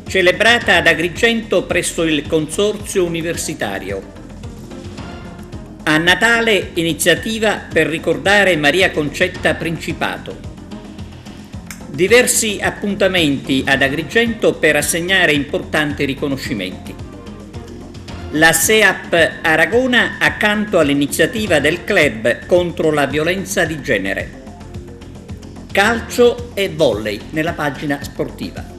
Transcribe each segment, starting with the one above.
celebrata ad Agrigento presso il Consorzio Universitario. A Natale, iniziativa per ricordare Maria Concetta Principato. Diversi appuntamenti ad Agrigento per assegnare importanti riconoscimenti. La SEAP Aragona accanto all'iniziativa del club contro la violenza di genere. Calcio e volley nella pagina sportiva.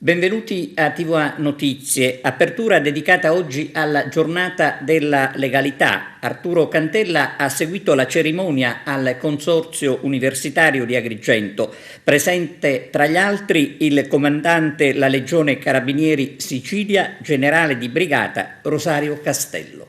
Benvenuti a TVA Notizie, apertura dedicata oggi alla giornata della legalità. Arturo Cantella ha seguito la cerimonia al Consorzio Universitario di Agrigento, presente tra gli altri il comandante la Legione Carabinieri Sicilia, generale di brigata Rosario Castello.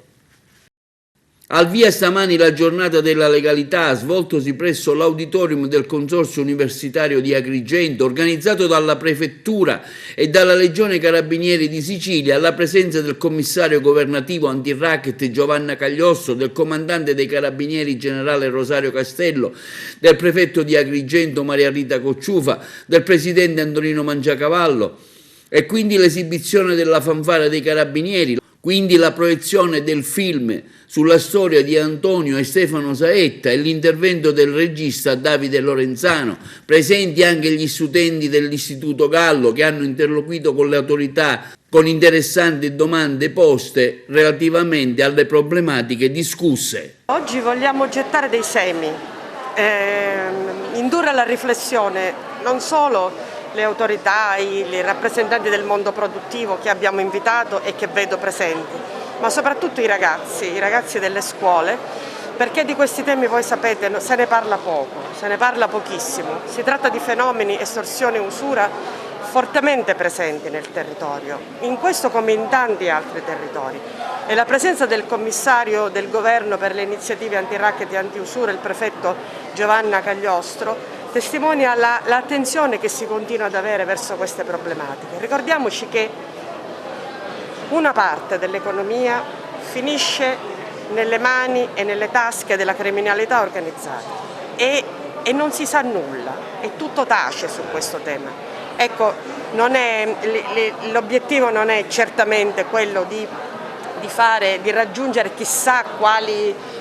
Al via stamani la giornata della legalità, svoltosi presso l'auditorium del Consorzio Universitario di Agrigento, organizzato dalla Prefettura e dalla Legione Carabinieri di Sicilia, alla presenza del commissario governativo antiracket Giovanna Cagliostro, del comandante dei Carabinieri generale Rosario Castello, del prefetto di Agrigento Maria Rita Cocciufa, del presidente Antonino Mangiacavallo, e quindi l'esibizione della fanfara dei Carabinieri, quindi la proiezione del film sulla storia di Antonio e Stefano Saetta e l'intervento del regista Davide Lorenzano, presenti anche gli studenti dell'Istituto Gallo che hanno interloquito con le autorità con interessanti domande poste relativamente alle problematiche discusse. Oggi vogliamo gettare dei semi, indurre alla riflessione non solo le autorità, i rappresentanti del mondo produttivo che abbiamo invitato e che vedo presenti, ma soprattutto i ragazzi delle scuole, perché di questi temi, voi sapete, se ne parla poco, se ne parla pochissimo. Si tratta di fenomeni, estorsione e usura, fortemente presenti nel territorio, in questo come in tanti altri territori. E la presenza del commissario del governo per le iniziative anti-racket e anti-usura, il prefetto Giovanna Cagliostro, testimonia l'attenzione che si continua ad avere verso queste problematiche. Ricordiamoci che una parte dell'economia finisce nelle mani e nelle tasche della criminalità organizzata e non si sa nulla, e tutto tace su questo tema. Ecco, l'obiettivo non è certamente quello di raggiungere chissà quali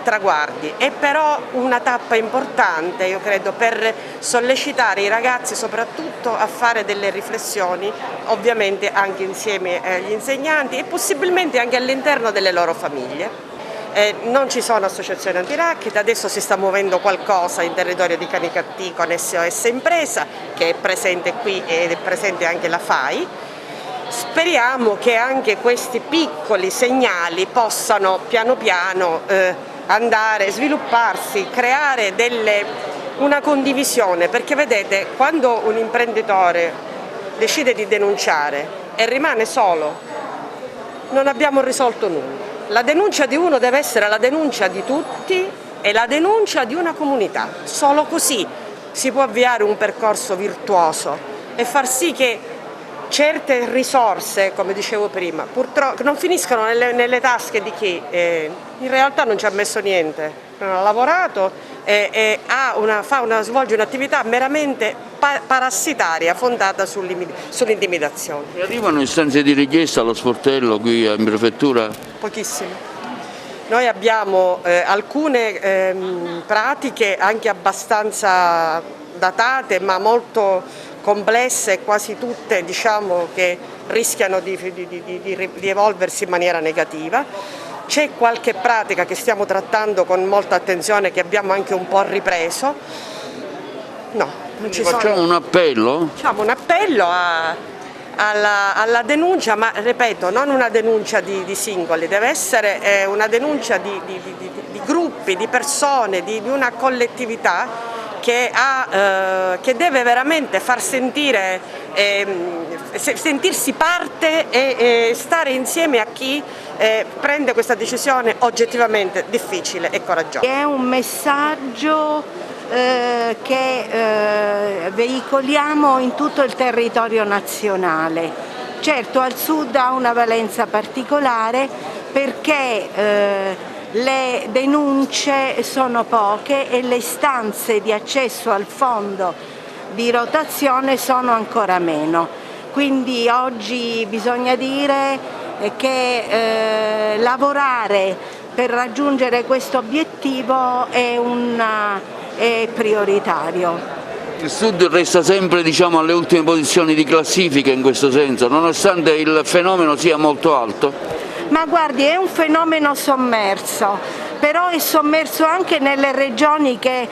traguardi, è però una tappa importante, io credo, per sollecitare i ragazzi soprattutto a fare delle riflessioni, ovviamente anche insieme agli insegnanti e possibilmente anche all'interno delle loro famiglie. Non ci sono associazioni antiracket, adesso si sta muovendo qualcosa in territorio di Canicattì con SOS Impresa, che è presente qui ed è presente anche la FAI. Speriamo che anche questi piccoli segnali possano piano piano andare, svilupparsi, creare una condivisione, perché vedete, quando un imprenditore decide di denunciare e rimane solo, non abbiamo risolto nulla. La denuncia di uno deve essere la denuncia di tutti e la denuncia di una comunità. Solo così si può avviare un percorso virtuoso e far sì che certe risorse, come dicevo prima, purtroppo non finiscano nelle tasche di chi in realtà non ci ha messo niente, non ha lavorato e svolge un'attività meramente parassitaria fondata sull'intimidazione. Arrivano istanze di richiesta allo sportello qui in prefettura? Pochissime. Noi abbiamo alcune pratiche anche abbastanza datate, ma molto complesse, quasi tutte diciamo che rischiano di evolversi in maniera negativa. C'è qualche pratica che stiamo trattando con molta attenzione, che abbiamo anche un po' ripreso. No, non ci sono. Facciamo un appello? Facciamo un appello alla denuncia, ma ripeto, non una denuncia di singoli, deve essere una denuncia di gruppi, di persone, di una collettività che deve veramente far sentirsi parte e stare insieme a chi prende questa decisione oggettivamente difficile e coraggiosa. È un messaggio che veicoliamo in tutto il territorio nazionale. Certo, al sud ha una valenza particolare perché le denunce sono poche e le istanze di accesso al fondo di rotazione sono ancora meno. Quindi oggi bisogna dire che lavorare per raggiungere questo obiettivo è prioritario. Il Sud resta sempre, diciamo, alle ultime posizioni di classifica in questo senso, nonostante il fenomeno sia molto alto? Ma guardi, è un fenomeno sommerso, però è sommerso anche nelle regioni che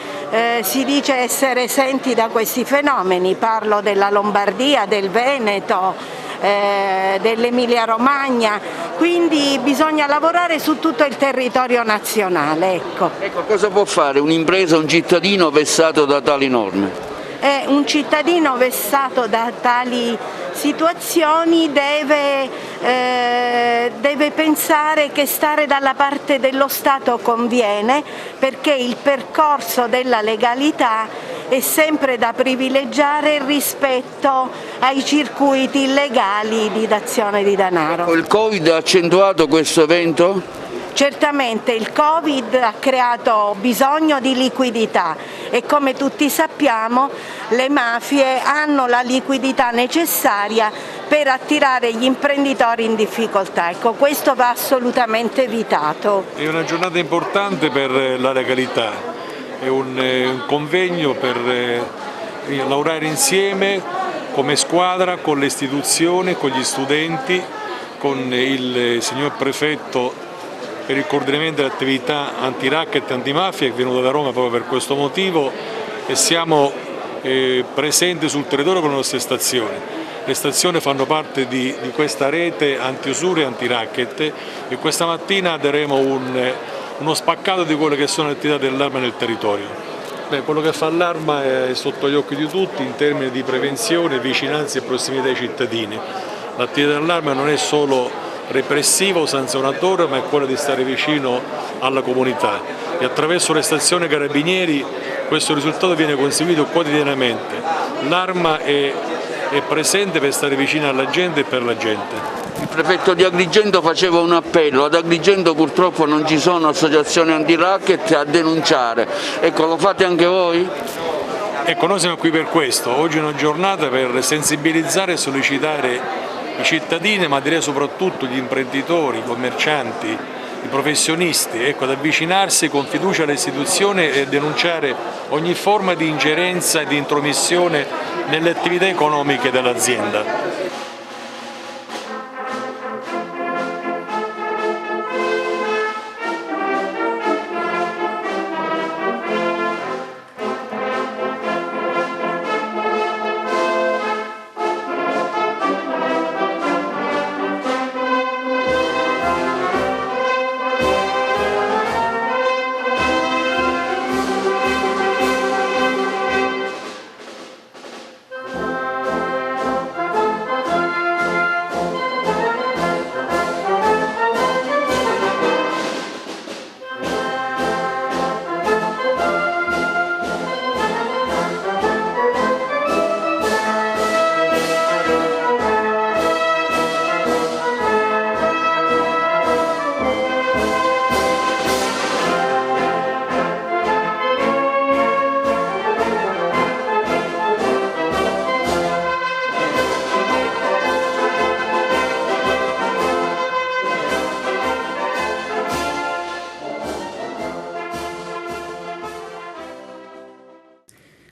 si dice essere esenti da questi fenomeni. Parlo della Lombardia, del Veneto, dell'Emilia Romagna, quindi bisogna lavorare su tutto il territorio nazionale. Ecco, cosa può fare un'impresa, un cittadino vessato da tali norme? Un cittadino vessato da tali situazioni deve pensare che stare dalla parte dello Stato conviene, perché il percorso della legalità è sempre da privilegiare rispetto ai circuiti illegali di dazione di denaro. Il Covid ha accentuato questo evento? Certamente il Covid ha creato bisogno di liquidità e, come tutti sappiamo, le mafie hanno la liquidità necessaria per attirare gli imprenditori in difficoltà. Ecco, questo va assolutamente evitato. È una giornata importante per la legalità, è un convegno per lavorare insieme come squadra con le istituzioni, con gli studenti, con il signor prefetto per il coordinamento delle attività anti-racket e antimafia, che è venuto da Roma proprio per questo motivo, e siamo presenti sul territorio con le nostre stazioni. Le stazioni fanno parte di questa rete anti-usura e anti-racket e questa mattina daremo uno spaccato di quelle che sono le attività dell'Arma nel territorio. Quello che fa l'Arma è sotto gli occhi di tutti in termini di prevenzione, vicinanza e prossimità ai cittadini. L'attività dell'Arma non è solo repressivo, sanzionatorio, ma è quello di stare vicino alla comunità e attraverso le stazioni carabinieri questo risultato viene conseguito quotidianamente. L'Arma è presente per stare vicino alla gente e per la gente. Il prefetto di Agrigento faceva un appello, ad Agrigento purtroppo non ci sono associazioni anti-racket a denunciare, ecco, lo fate anche voi? Ecco, noi siamo qui per questo, oggi è una giornata per sensibilizzare e sollecitare i cittadini, ma direi soprattutto gli imprenditori, i commercianti, i professionisti, ecco, ad avvicinarsi con fiducia alle istituzioni e denunciare ogni forma di ingerenza e di intromissione nelle attività economiche dell'azienda.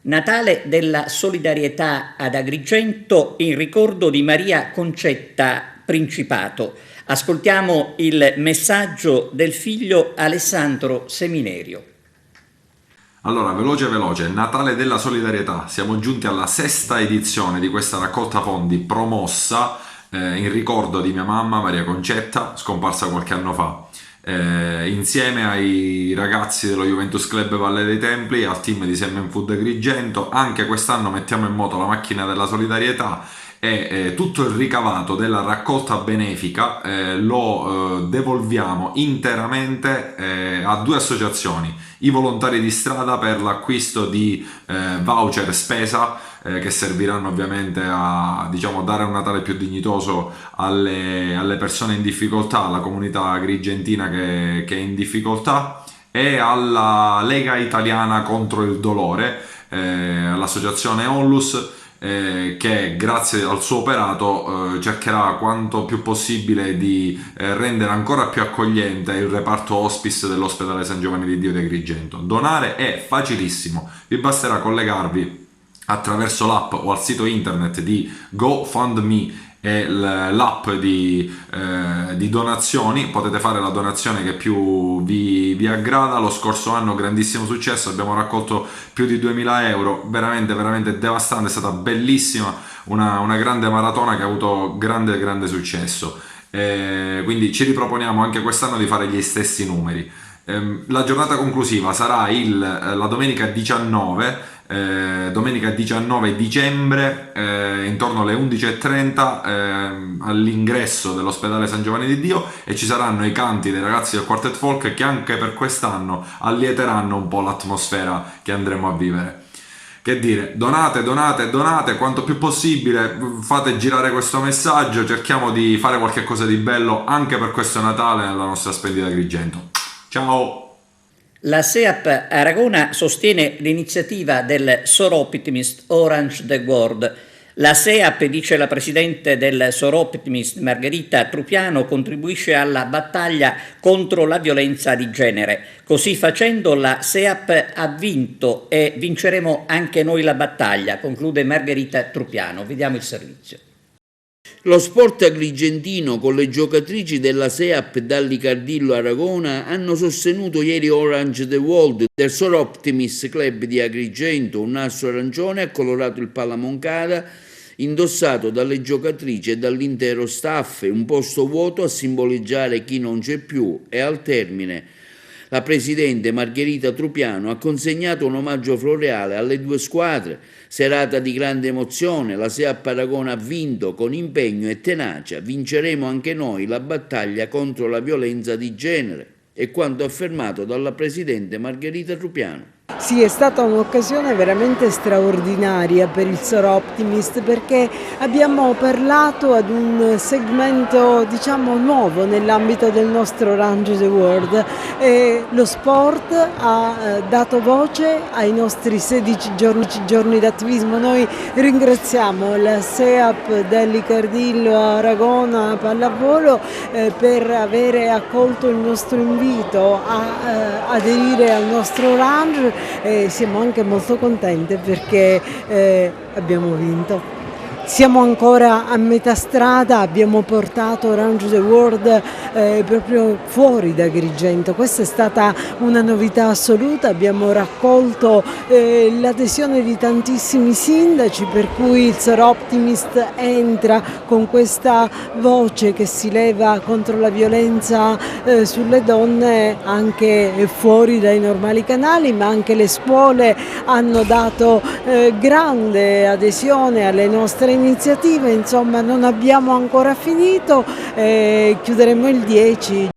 Natale della solidarietà ad Agrigento in ricordo di Maria Concetta Principato. Ascoltiamo il messaggio del figlio Alessandro Seminerio. Allora, veloce, Natale della solidarietà. Siamo giunti alla 6ª edizione di questa raccolta fondi promossa in ricordo di mia mamma Maria Concetta, scomparsa qualche anno fa. Insieme ai ragazzi dello Juventus Club Valle dei Templi e al team di Semen Food Agrigento, anche quest'anno mettiamo in moto la macchina della solidarietà e tutto il ricavato della raccolta benefica lo devolviamo interamente a 2 associazioni: i volontari di strada per l'acquisto di voucher spesa che serviranno ovviamente a, diciamo, dare un Natale più dignitoso alle persone in difficoltà, alla comunità agrigentina che è in difficoltà, e alla Lega Italiana contro il Dolore, all'associazione Onlus, che grazie al suo operato cercherà quanto più possibile di rendere ancora più accogliente il reparto hospice dell'ospedale San Giovanni di Dio di Agrigento. Donare è facilissimo, vi basterà collegarvi attraverso l'app o al sito internet di GoFundMe e l'app di donazioni. Potete fare la donazione che più vi aggrada. Lo scorso anno grandissimo successo, abbiamo raccolto più di 2000 euro, veramente veramente devastante, è stata bellissima, una grande maratona che ha avuto grande successo, quindi ci riproponiamo anche quest'anno di fare gli stessi numeri. La giornata conclusiva sarà la domenica 19 dicembre, intorno alle 11:30, all'ingresso dell'ospedale San Giovanni di Dio, e ci saranno i canti dei ragazzi del Quartet Folk che anche per quest'anno allieteranno un po' l'atmosfera che andremo a vivere. Che dire, donate quanto più possibile, fate girare questo messaggio, cerchiamo di fare qualche cosa di bello anche per questo Natale nella nostra splendida Agrigento. Ciao! La SEAP Aragona sostiene l'iniziativa del Soroptimist Orange the World. La SEAP, dice la presidente del Soroptimist Margherita Trupiano, contribuisce alla battaglia contro la violenza di genere. Così facendo la SEAP ha vinto e vinceremo anche noi la battaglia, conclude Margherita Trupiano. Vediamo il servizio. Lo sport agrigentino con le giocatrici della SEAP Dalli Cardillo Aragona hanno sostenuto ieri Orange the World del Soroptimist Club di Agrigento. Un nastro arancione ha colorato il Palamoncada indossato dalle giocatrici e dall'intero staff, un posto vuoto a simboleggiare chi non c'è più, e al termine la presidente Margherita Trupiano ha consegnato un omaggio floreale alle due squadre. Serata di grande emozione, la SEAP Aragona ha vinto con impegno e tenacia. Vinceremo anche noi la battaglia contro la violenza di genere, è quanto affermato dalla presidente Margherita Trupiano. Sì, è stata un'occasione veramente straordinaria per il Soroptimist, perché abbiamo parlato ad un segmento, diciamo, nuovo nell'ambito del nostro Orange the World, e lo sport ha dato voce ai nostri 16 giorni d'attivismo. Noi ringraziamo la SEAP Dalli Cardillo Aragona Pallavolo per avere accolto il nostro invito a aderire al nostro Orange. Siamo anche molto contente perché abbiamo vinto. Siamo ancora a metà strada, abbiamo portato Orange the World proprio fuori da Agrigento. Questa è stata una novità assoluta, abbiamo raccolto l'adesione di tantissimi sindaci, per cui il Soroptimist entra con questa voce che si leva contro la violenza sulle donne anche fuori dai normali canali, ma anche le scuole hanno dato grande adesione alle nostre iniziative. Insomma, non abbiamo ancora finito, chiuderemo il 10.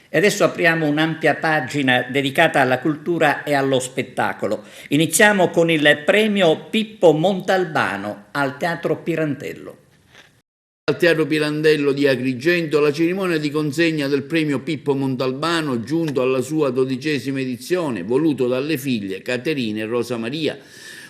E adesso apriamo un'ampia pagina dedicata alla cultura e allo spettacolo. Iniziamo con il premio Pippo Montalbano al Teatro Pirandello. Al Teatro Pirandello di Agrigento la cerimonia di consegna del premio Pippo Montalbano, giunto alla sua 12ª edizione, voluto dalle figlie Caterina e Rosa Maria.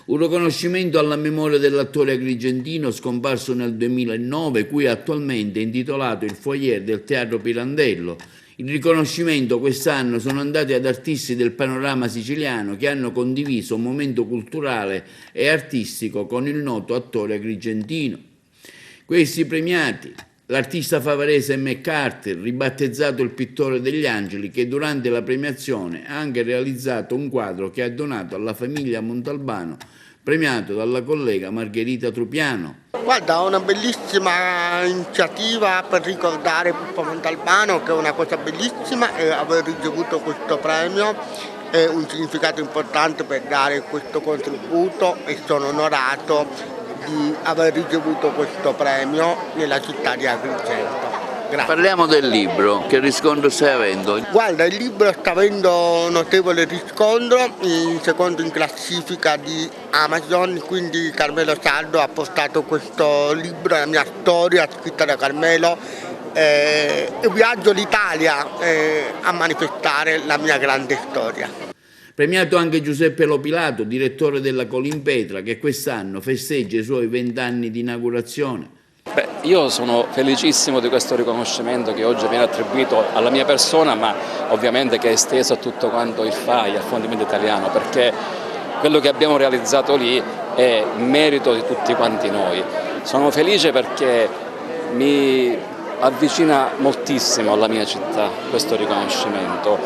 Un riconoscimento alla memoria dell'attore agrigentino scomparso nel 2009, cui attualmente è intitolato il foyer del Teatro Pirandello. Il riconoscimento quest'anno sono andati ad artisti del panorama siciliano che hanno condiviso un momento culturale e artistico con il noto attore agrigentino. Questi premiati: l'artista favarese McCarthy, ribattezzato il pittore degli angeli, che durante la premiazione ha anche realizzato un quadro che ha donato alla famiglia Montalbano, premiato dalla collega Margherita Trupiano. Guarda, una bellissima iniziativa per ricordare Pippo Montalbano, che è una cosa bellissima, e aver ricevuto questo premio è un significato importante per dare questo contributo, e sono onorato di aver ricevuto questo premio nella città di Agrigento. Grazie. Parliamo del libro, che riscontro stai avendo? Guarda, il libro sta avendo notevole riscontro, in secondo in classifica di Amazon, quindi Carmelo Sardo ha portato questo libro, la mia storia scritta da Carmelo, e viaggio l'Italia a manifestare la mia grande storia. Premiato anche Giuseppe Lopilato, direttore della Colimpetra, che quest'anno festeggia i suoi 20 anni di inaugurazione. Beh, io sono felicissimo di questo riconoscimento che oggi viene attribuito alla mia persona, ma ovviamente che è esteso a tutto quanto il FAI, al Fondimento Italiano, perché quello che abbiamo realizzato lì è merito di tutti quanti noi. Sono felice perché mi avvicina moltissimo alla mia città questo riconoscimento.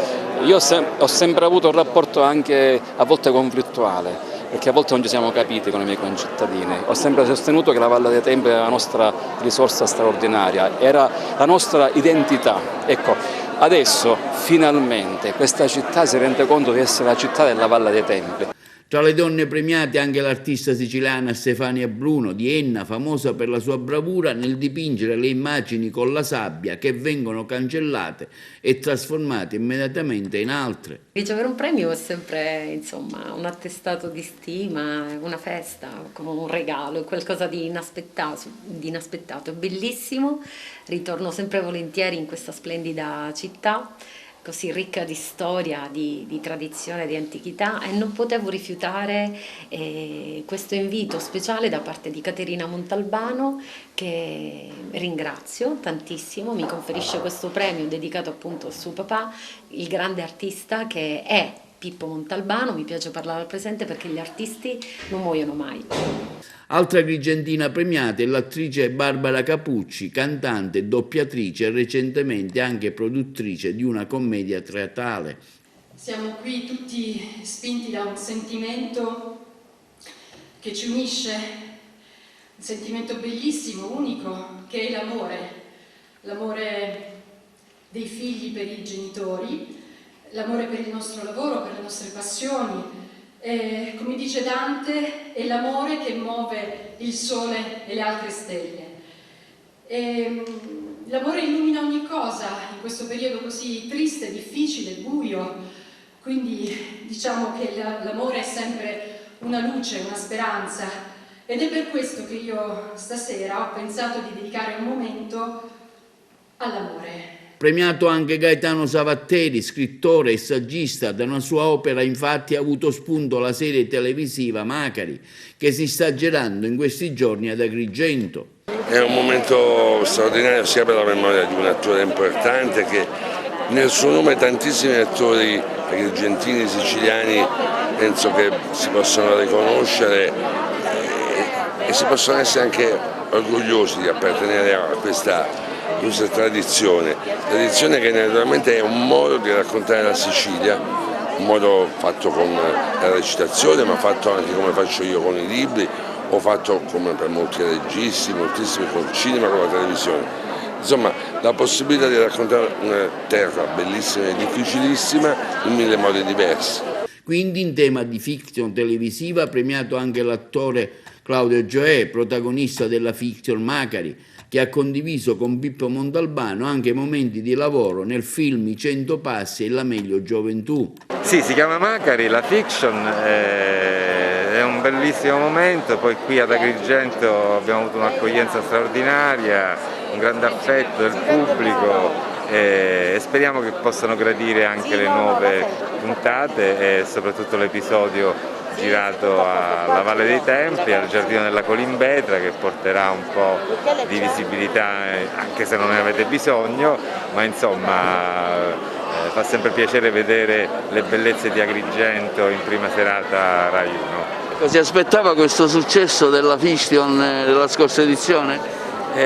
Io ho sempre avuto un rapporto anche a volte conflittuale, perché a volte non ci siamo capiti con i miei concittadini. Ho sempre sostenuto che la Valle dei Templi era la nostra risorsa straordinaria, era la nostra identità. Ecco, adesso finalmente questa città si rende conto di essere la città della Valle dei Templi. Tra le donne premiate anche l'artista siciliana Stefania Bruno di Enna, famosa per la sua bravura nel dipingere le immagini con la sabbia che vengono cancellate e trasformate immediatamente in altre. Ricevere un premio è sempre, insomma, un attestato di stima, una festa, come un regalo, qualcosa di inaspettato. È bellissimo, ritorno sempre volentieri in questa splendida città, così ricca di storia, di tradizione, di antichità, e non potevo rifiutare questo invito speciale da parte di Caterina Montalbano, che ringrazio tantissimo, mi conferisce questo premio dedicato appunto a suo papà, il grande artista che è Pippo Montalbano. Mi piace parlare al presente perché gli artisti non muoiono mai. Altra agrigentina premiata è l'attrice Barbara Capucci, cantante, doppiatrice e recentemente anche produttrice di una commedia teatrale. Siamo qui tutti spinti da un sentimento che ci unisce, un sentimento bellissimo, unico, che è l'amore dei figli per i genitori, l'amore per il nostro lavoro, per le nostre passioni. Come dice Dante, è l'amore che muove il sole e le altre stelle. L'amore illumina ogni cosa in questo periodo così triste, difficile, buio, quindi diciamo che l'amore è sempre una luce, una speranza, ed è per questo che io stasera ho pensato di dedicare un momento all'amore. Premiato anche Gaetano Savatteri, scrittore e saggista. Da una sua opera infatti ha avuto spunto la serie televisiva Macari, che si sta girando in questi giorni ad Agrigento. È un momento straordinario sia per la memoria di un attore importante, che nel suo nome tantissimi attori agrigentini, siciliani, penso che si possono riconoscere e si possono essere anche orgogliosi di appartenere a questa tradizione che naturalmente è un modo di raccontare la Sicilia, un modo fatto con la recitazione, ma fatto anche come faccio io con i libri, o fatto come per molti registi, moltissimi con il cinema, con la televisione. Insomma, la possibilità di raccontare una terra bellissima e difficilissima in mille modi diversi. Quindi in tema di fiction televisiva premiato anche l'attore Claudio Gioè, protagonista della fiction Macari, che ha condiviso con Pippo Montalbano anche momenti di lavoro nel film I 100 passi e la meglio gioventù. Sì, si chiama Macari, la fiction, è un bellissimo momento, poi qui ad Agrigento abbiamo avuto un'accoglienza straordinaria, un grande affetto del pubblico e speriamo che possano gradire anche le nuove puntate e soprattutto l'episodio girato alla Valle dei Templi, al Giardino della Colimpetra, che porterà un po' di visibilità, anche se non ne avete bisogno, ma insomma fa sempre piacere vedere le bellezze di Agrigento in prima serata Rai 1. Si aspettava questo successo della fiction della scorsa edizione?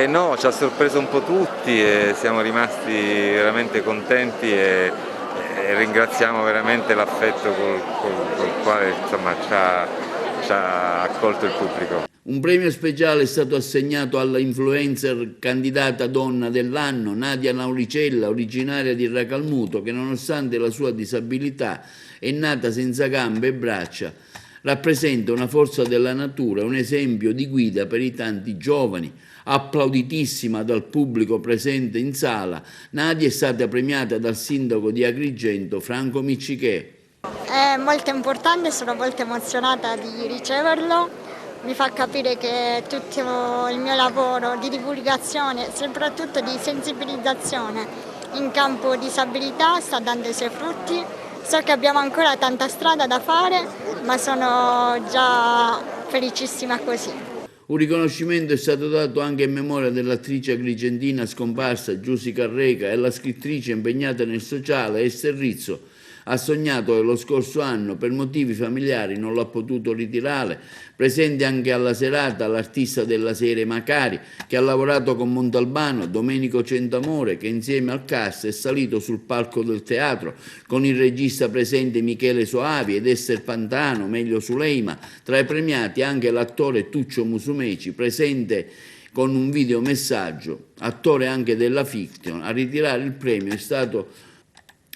No, ci ha sorpreso un po' tutti e siamo rimasti veramente contenti e ringraziamo veramente l'affetto col quale insomma, ci ha accolto il pubblico. Un premio speciale è stato assegnato alla influencer candidata donna dell'anno Nadia Nauricella, originaria di Racalmuto, che nonostante la sua disabilità è nata senza gambe e braccia. Rappresenta una forza della natura, un esempio di guida per i tanti giovani. Applauditissima dal pubblico presente in sala, Nadia è stata premiata dal sindaco di Agrigento, Franco Miccichè. È molto importante, sono molto emozionata di riceverlo, mi fa capire che tutto il mio lavoro di divulgazione, soprattutto di sensibilizzazione in campo disabilità sta dando i suoi frutti. So che abbiamo ancora tanta strada da fare, ma sono già felicissima così. Un riconoscimento è stato dato anche in memoria dell'attrice agrigentina scomparsa Giusy Carreca e la scrittrice impegnata nel sociale Ester Rizzo. Ha sognato che lo scorso anno per motivi familiari non l'ha potuto ritirare. Presente anche alla serata l'artista della serie Macari, che ha lavorato con Montalbano, Domenico Centamore, che insieme al cast è salito sul palco del teatro, con il regista presente Michele Soavi ed Ester Pantano, meglio Suleima. Tra i premiati anche l'attore Tuccio Musumeci, presente con un videomessaggio, attore anche della fiction. A ritirare il premio è stato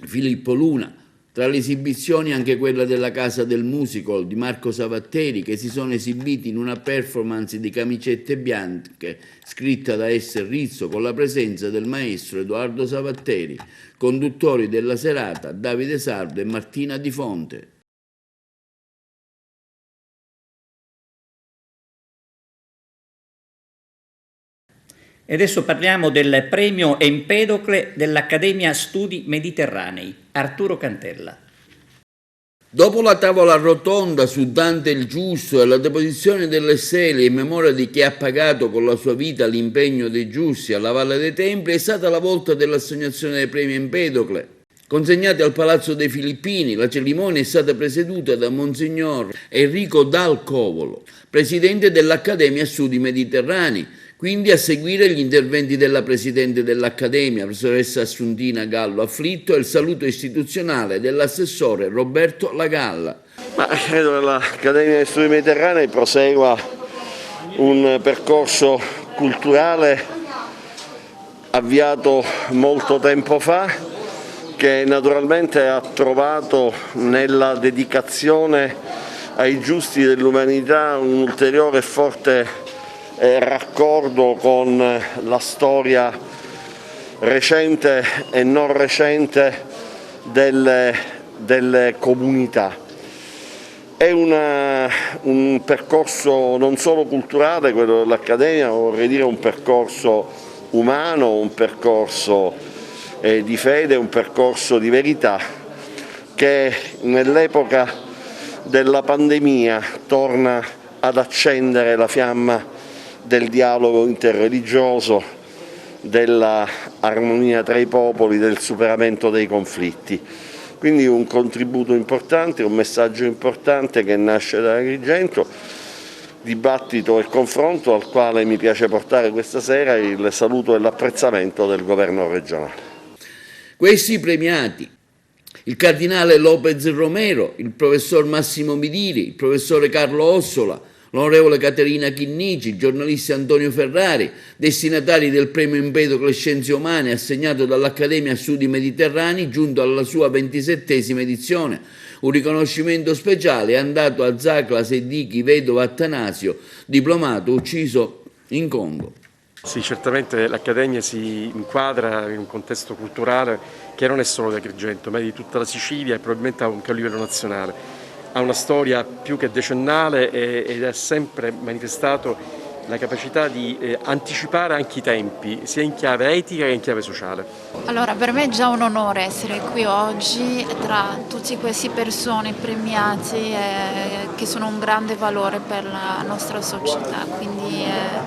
Filippo Luna. Tra le esibizioni anche quella della Casa del Musical di Marco Savatteri, che si sono esibiti in una performance di Camicette bianche scritta da Ester Rizzo con la presenza del maestro Edoardo Savatteri, conduttori della serata Davide Sardo e Martina Di Fonte. E adesso parliamo del premio Empedocle dell'Accademia Studi Mediterranei, Arturo Cantella. Dopo la tavola rotonda su Dante il Giusto e la deposizione delle stele in memoria di chi ha pagato con la sua vita l'impegno dei giusti alla Valle dei Templi, è stata la volta dell'assegnazione dei premi Empedocle. Consegnati al Palazzo dei Filippini, la cerimonia è stata presieduta da Monsignor Enrico Dal Covolo, presidente dell'Accademia Studi Mediterranei. Quindi a seguire gli interventi della Presidente dell'Accademia, professoressa Assuntina Gallo Afflitto, e il saluto istituzionale dell'assessore Roberto Lagalla. Ma credo che l'Accademia degli Studi Mediterranei prosegua un percorso culturale avviato molto tempo fa, che naturalmente ha trovato nella dedicazione ai giusti dell'umanità un ulteriore e forte raccordo con la storia recente e non recente delle comunità. È un percorso non solo culturale, quello dell'Accademia, ma vorrei dire un percorso umano, un percorso di fede, un percorso di verità, che nell'epoca della pandemia torna ad accendere la fiamma del dialogo interreligioso, dell'armonia tra i popoli, del superamento dei conflitti. Quindi un contributo importante, un messaggio importante che nasce da Agrigento, dibattito e confronto al quale mi piace portare questa sera il saluto e l'apprezzamento del governo regionale. Questi premiati: il cardinale Lopez Romero, il professor Massimo Midiri, il professore Carlo Ossola, l'onorevole Caterina Chinnici, il giornalista Antonio Ferrari, destinatari del premio Empedocle Scienze Umane assegnato dall'Accademia Studi Mediterranei, giunto alla sua 27esima edizione. Un riconoscimento speciale è andato a Zacla Seddichi, vedovo Attanasio, diplomato ucciso in Congo. Sì, certamente l'Accademia si inquadra in un contesto culturale che non è solo di Agrigento, ma di tutta la Sicilia e probabilmente anche a livello nazionale. Ha una storia più che decennale ed ha sempre manifestato la capacità di anticipare anche i tempi, sia in chiave etica che in chiave sociale. Allora, per me è già un onore essere qui oggi tra tutti questi persone premiati che sono un grande valore per la nostra società, quindi è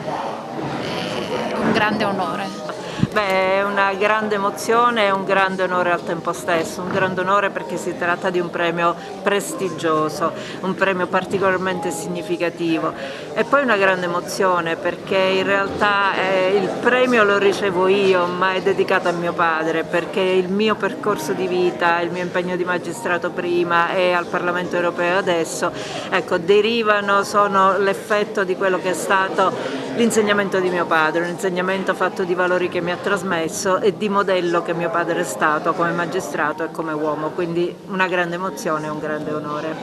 un grande onore. Beh, è una grande emozione e un grande onore al tempo stesso, un grande onore perché si tratta di un premio prestigioso, un premio particolarmente significativo e poi una grande emozione perché in realtà il premio lo ricevo io, ma è dedicato a mio padre, perché il mio percorso di vita, il mio impegno di magistrato prima e al Parlamento europeo adesso, ecco, derivano, sono l'effetto di quello che è stato l'insegnamento di mio padre, un insegnamento fatto di valori che mi ha trasmesso e di modello che mio padre è stato come magistrato e come uomo, quindi una grande emozione e un grande onore.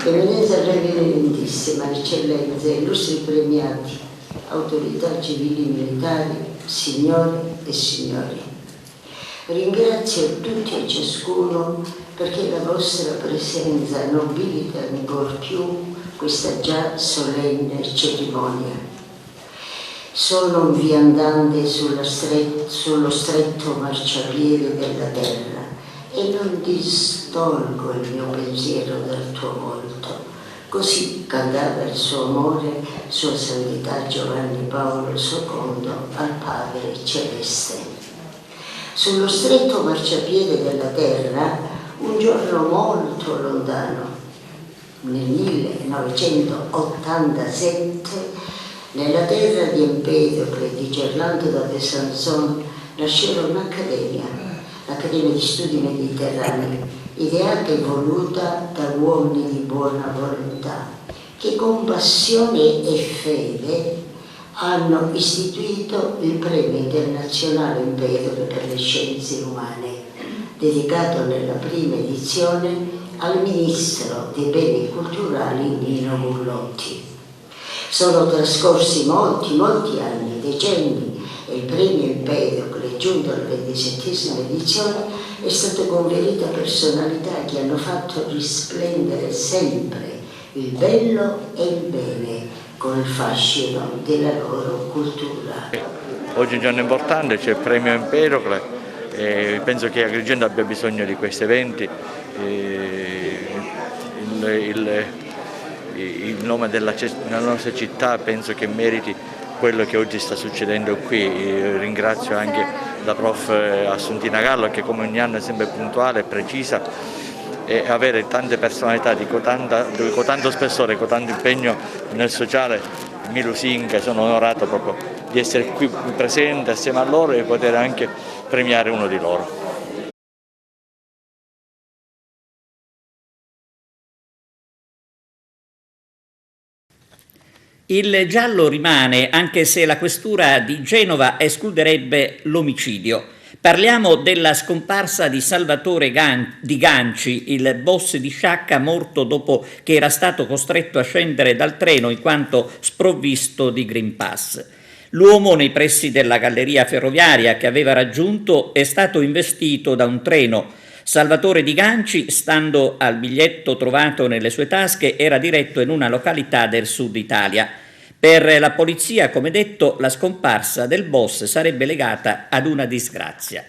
Eminenza Reverendissima, Eccellenze, illustri premiati, autorità civili e militari, signore e signori. Ringrazio tutti e ciascuno perché la vostra presenza nobilita ancor più questa già solenne cerimonia. Sono un viandante sullo stretto marciapiede della terra e non distolgo il mio pensiero dal tuo volto. Così cantava il suo amore, Sua Santità Giovanni Paolo II al Padre Celeste. Sullo stretto marciapiede della terra, un giorno molto lontano, nel 1987, nella terra di Empedocle e di Gerlando da Besançon, nasceva un'accademia, l'Accademia di Studi Mediterranei, ideata e voluta da uomini di buona volontà, che con passione e fede hanno istituito il Premio Internazionale Empedocle per le Scienze Umane, dedicato nella prima edizione al Ministro dei Beni Culturali Nino Gullotti. Sono trascorsi molti anni, decenni, e il Premio Empedocle, giunto alla 27ª edizione, è stato conferito a personalità che hanno fatto risplendere sempre il bello e il bene col fascino della loro cultura. Oggi è un giorno importante, c'è il Premio Empedocle e penso che Agrigento abbia bisogno di questi eventi. Il nome della nostra città penso che meriti quello che oggi sta succedendo qui. Ringrazio anche la prof Assuntina Gallo che come ogni anno è sempre puntuale e precisa, e avere tante personalità di tanto spessore, con tanto impegno nel sociale mi lusinga. Sono onorato proprio di essere qui presente assieme a loro e poter anche premiare uno di loro. Il giallo rimane, anche se la questura di Genova escluderebbe l'omicidio. Parliamo della scomparsa di Salvatore Di Ganci, il boss di Sciacca, morto dopo che era stato costretto a scendere dal treno in quanto sprovvisto di Green Pass. L'uomo nei pressi della galleria ferroviaria che aveva raggiunto è stato investito da un treno. Salvatore Di Ganci, stando al biglietto trovato nelle sue tasche, era diretto in una località del sud Italia. Per la polizia, come detto, la scomparsa del boss sarebbe legata ad una disgrazia.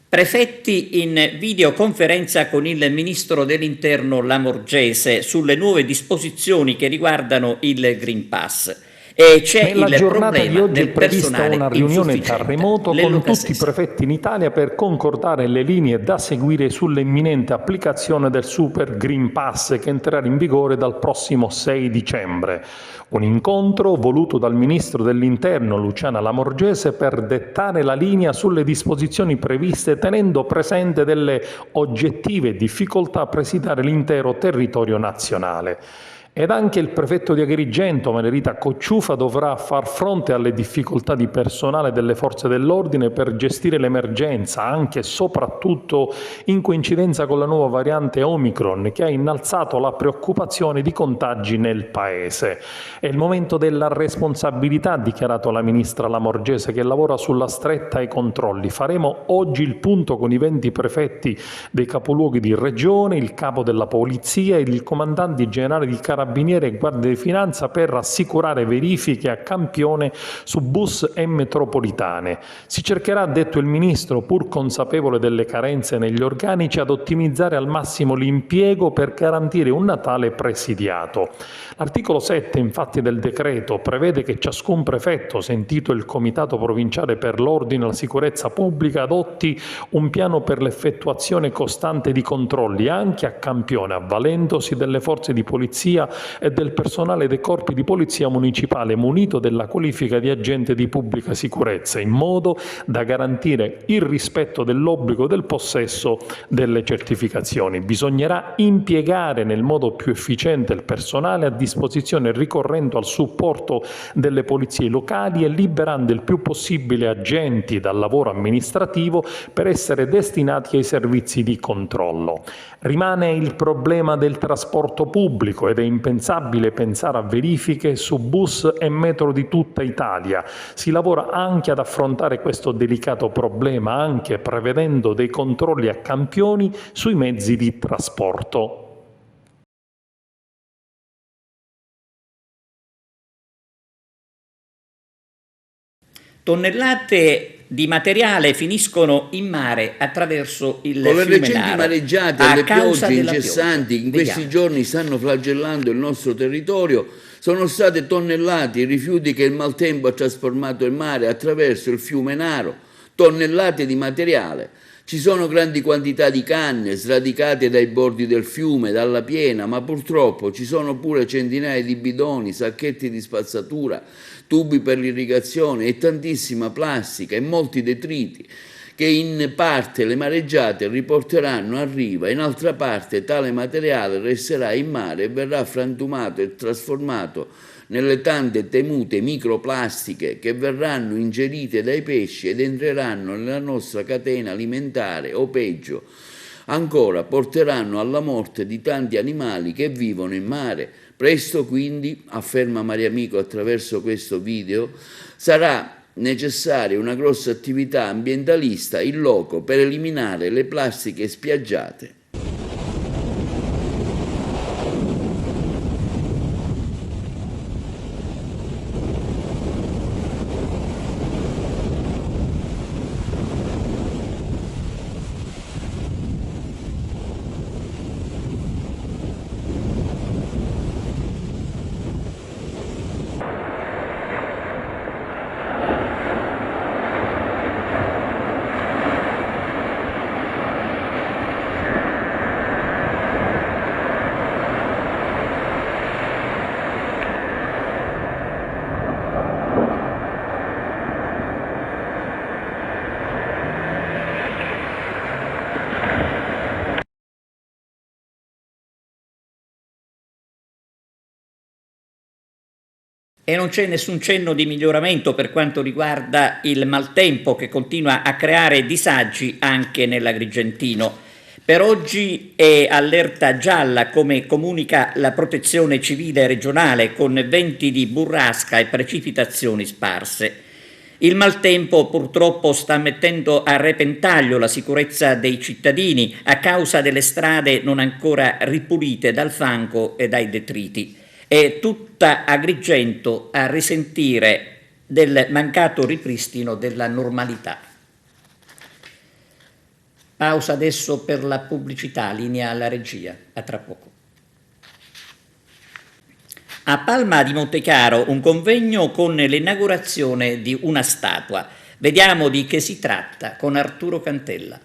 Prefetti in videoconferenza con il ministro dell'Interno Lamorgese sulle nuove disposizioni che riguardano il Green Pass. E c'è nella il giornata di oggi è prevista una riunione da insufficiente. remoto con tutti i prefetti in Italia per concordare le linee da seguire sull'imminente applicazione del Super Green Pass che entrerà in vigore dal prossimo 6 dicembre. Un incontro voluto dal ministro dell'Interno Luciana Lamorgese per dettare la linea sulle disposizioni previste, tenendo presente delle oggettive difficoltà a presidiare l'intero territorio nazionale. Ed anche il prefetto di Agrigento, Manerita Cocciufa, dovrà far fronte alle difficoltà di personale delle forze dell'ordine per gestire l'emergenza, anche e soprattutto in coincidenza con la nuova variante Omicron, che ha innalzato la preoccupazione di contagi nel paese. È il momento della responsabilità, ha dichiarato la ministra Lamorgese, che lavora sulla stretta ai controlli. Faremo oggi il punto con i 20 prefetti dei capoluoghi di regione, il capo della polizia ed il comandante generale di Carabinieri e Guardia di Finanza per assicurare verifiche a campione su bus e metropolitane. Si cercherà, ha detto il ministro, pur consapevole delle carenze negli organici, ad ottimizzare al massimo l'impiego per garantire un Natale presidiato. L'articolo 7, infatti, del decreto prevede che ciascun prefetto, sentito il Comitato Provinciale per l'Ordine e la Sicurezza Pubblica, adotti un piano per l'effettuazione costante di controlli anche a campione, avvalendosi delle forze di polizia e del personale dei corpi di polizia municipale munito della qualifica di agente di pubblica sicurezza, in modo da garantire il rispetto dell'obbligo del possesso delle certificazioni. Bisognerà impiegare nel modo più efficiente il personale a disposizione ricorrendo al supporto delle polizie locali e liberando il più possibile agenti dal lavoro amministrativo per essere destinati ai servizi di controllo. Rimane il problema del trasporto pubblico ed è impegnato impensabile pensare a verifiche su bus e metro di tutta Italia. Si lavora anche ad affrontare questo delicato problema, anche prevedendo dei controlli a campioni sui mezzi di trasporto. Tonnellate di materiale finiscono in mare attraverso il fiume Naro. Con le recenti mareggiate e le piogge incessanti che in questi Vediamo. giorni stanno flagellando il nostro territorio, sono state tonnellate i rifiuti che il maltempo ha trasformato in mare attraverso il fiume Naro, tonnellate di materiale. Ci sono grandi quantità di canne sradicate dai bordi del fiume, dalla piena, ma purtroppo ci sono pure centinaia di bidoni, sacchetti di spazzatura, tubi per l'irrigazione e tantissima plastica e molti detriti che in parte le mareggiate riporteranno a riva, in altra parte tale materiale resterà in mare e verrà frantumato e trasformato nelle tante temute microplastiche che verranno ingerite dai pesci ed entreranno nella nostra catena alimentare o peggio ancora porteranno alla morte di tanti animali che vivono in mare. Presto quindi, afferma Mariamico attraverso questo video, sarà necessaria una grossa attività ambientalista in loco per eliminare le plastiche spiaggiate. E non c'è nessun cenno di miglioramento per quanto riguarda il maltempo che continua a creare disagi anche nell'Agrigentino. Per oggi è allerta gialla, come comunica la Protezione Civile regionale, con venti di burrasca e precipitazioni sparse. Il maltempo purtroppo sta mettendo a repentaglio la sicurezza dei cittadini a causa delle strade non ancora ripulite dal fango e dai detriti. È tutta Agrigento a risentire del mancato ripristino della normalità. Pausa adesso per la pubblicità, linea alla regia, a tra poco. A Palma di Montechiaro un convegno con l'inaugurazione di una statua. Vediamo di che si tratta con Arturo Cantella.